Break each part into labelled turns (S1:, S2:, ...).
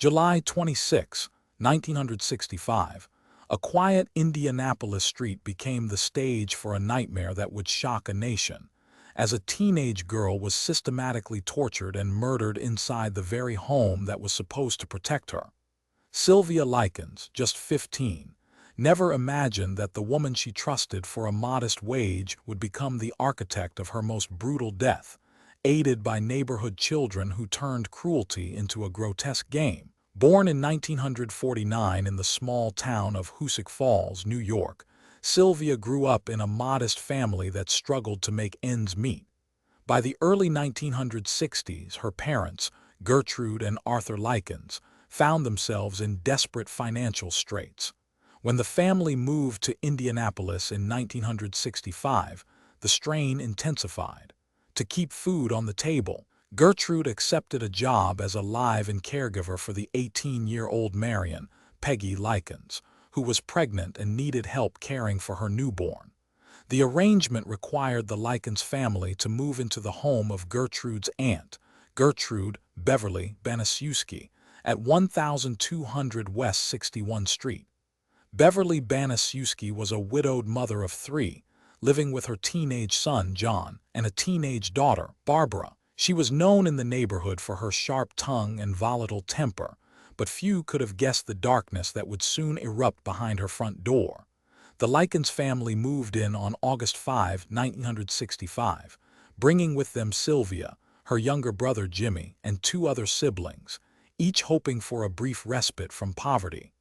S1: July 26, 1965, a quiet Indianapolis street became the stage for a nightmare that would shock a nation, as a teenage girl was systematically tortured and murdered inside the very home that was supposed to protect her. Sylvia Likens, just 15, never imagined that the woman she trusted for a modest wage would become the architect of her most brutal death, aided by neighborhood children who turned cruelty into a grotesque game. Born in 1949 in the small town of Hoosick Falls, New York, Sylvia grew up in a modest family that struggled to make ends meet. By the early 1960s, her parents, Gertrude and Arthur Likens, found themselves in desperate financial straits. When the family moved to Indianapolis in 1965, the strain intensified. To keep food on the table, Gertrude accepted a job as a live-in caregiver for the 18-year-old Marion, Peggy Likens, who was pregnant and needed help caring for her newborn. The arrangement required the Likens family to move into the home of Gertrude's aunt, Gertrude Beverly Baniszewski, at 1200 West 61st Street. Beverly Baniszewski was a widowed mother of 3, living with her teenage son, John, and a teenage daughter, Barbara. She was known in the neighborhood for her sharp tongue and volatile temper, but few could have guessed the darkness that would soon erupt behind her front door. The Likens family moved in on August 5, 1965, bringing with them Sylvia, her younger brother Jimmy, and 2 other siblings, each hoping for a brief respite from poverty.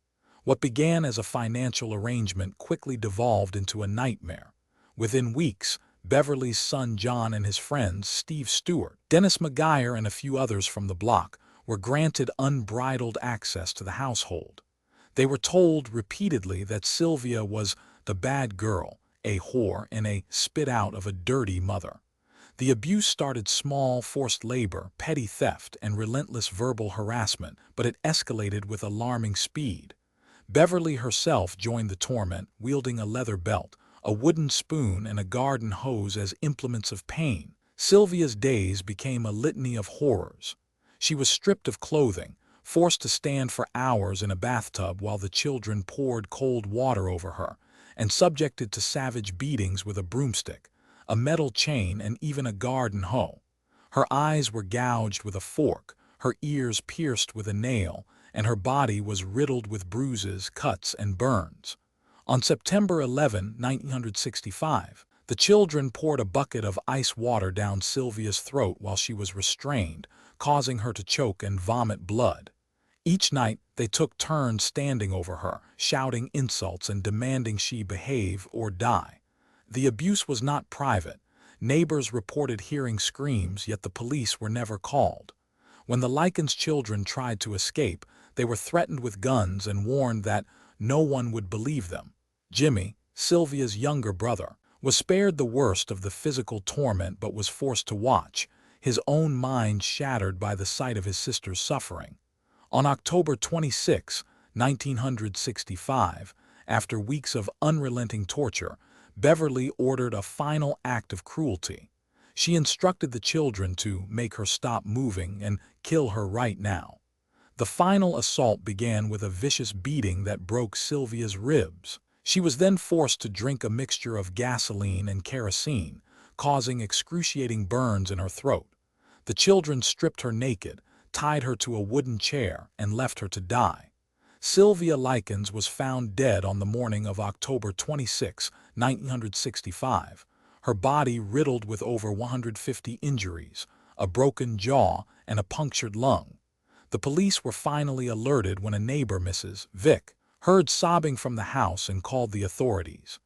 S1: What began as a financial arrangement quickly devolved into a nightmare. Within weeks, Beverly's son John and his friends Steve Stewart, Dennis McGuire, and a few others from the block were granted unbridled access to the household. They were told repeatedly that Sylvia was the bad girl, a whore, and a spit-out of a dirty mother. The abuse started small, forced labor, petty theft, and relentless verbal harassment, but it escalated with alarming speed. Beverly herself joined the torment, wielding a leather belt, a wooden spoon, and a garden hose as implements of pain. Sylvia's days became a litany of horrors. She was stripped of clothing, forced to stand for hours in a bathtub while the children poured cold water over her, and subjected to savage beatings with a broomstick, a metal chain, and even a garden hoe. Her eyes were gouged with a fork, her ears pierced with a nail, and her body was riddled with bruises, cuts, and burns. On September 11, 1965, the children poured a bucket of ice water down Sylvia's throat while she was restrained, causing her to choke and vomit blood. Each night, they took turns standing over her, shouting insults and demanding she behave or die. The abuse was not private. Neighbors reported hearing screams, yet the police were never called. When the Likens children tried to escape, they were threatened with guns and warned that no one would believe them. Jimmy, Sylvia's younger brother, was spared the worst of the physical torment but was forced to watch, his own mind shattered by the sight of his sister's suffering. On October 26, 1965, after weeks of unrelenting torture, Beverly ordered a final act of cruelty. She instructed the children to make her stop moving and kill her right now. The final assault began with a vicious beating that broke Sylvia's ribs. She was then forced to drink a mixture of gasoline and kerosene, causing excruciating burns in her throat. The children stripped her naked, tied her to a wooden chair, and left her to die. Sylvia Likens was found dead on the morning of October 26, 1965, her body riddled with over 150 injuries, a broken jaw, and a punctured lung. The police were finally alerted when a neighbor, Mrs. Vick, heard sobbing from the house and called the authorities.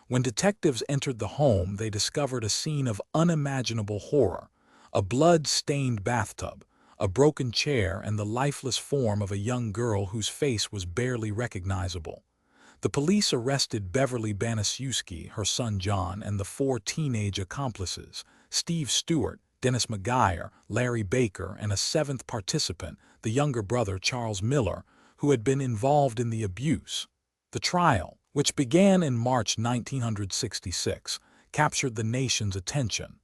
S1: When detectives entered the home, they discovered a scene of unimaginable horror: a blood-stained bathtub, a broken chair, and the lifeless form of a young girl whose face was barely recognizable. The police arrested Beverly Baniszewski, her son John, and the 4 teenage accomplices, Steve Stewart, Dennis McGuire, Larry Baker, and a 7th participant, the younger brother Charles Miller, who had been involved in the abuse. The trial, which began in March 1966, captured the nation's attention.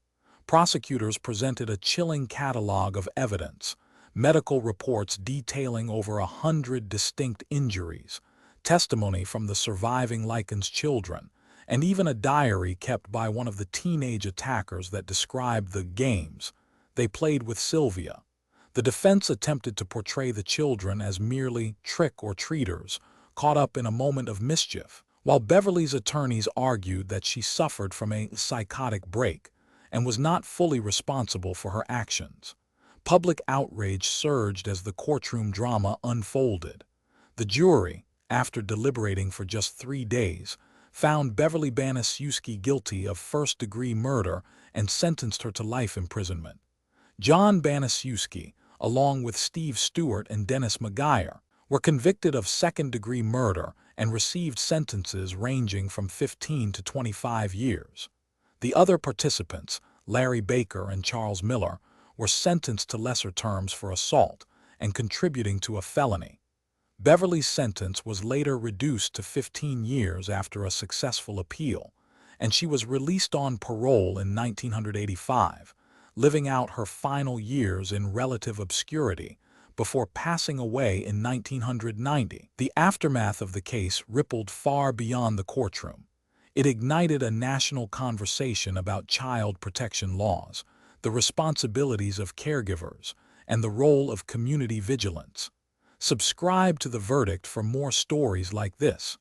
S1: Prosecutors presented a chilling catalog of evidence: medical reports detailing over 100 distinct injuries, testimony from the surviving Likens children, and even a diary kept by one of the teenage attackers that described the games they played with Sylvia. The defense attempted to portray the children as merely trick-or-treaters, caught up in a moment of mischief, while Beverly's attorneys argued that she suffered from a psychotic break and was not fully responsible for her actions. Public outrage surged as the courtroom drama unfolded. The jury, after deliberating for just 3 days, found Beverly Baniszewski guilty of first-degree murder and sentenced her to life imprisonment. John Baniszewski, along with Steve Stewart and Dennis McGuire, were convicted of second-degree murder and received sentences ranging from 15 to 25 years. The other participants, Larry Baker and Charles Miller, were sentenced to lesser terms for assault and contributing to a felony. Beverly's sentence was later reduced to 15 years after a successful appeal, and she was released on parole in 1985, living out her final years in relative obscurity before passing away in 1990. The aftermath of the case rippled far beyond the courtroom. It ignited a national conversation about child protection laws, the responsibilities of caregivers, and the role of community vigilance. Subscribe to The Verdict for more stories like this.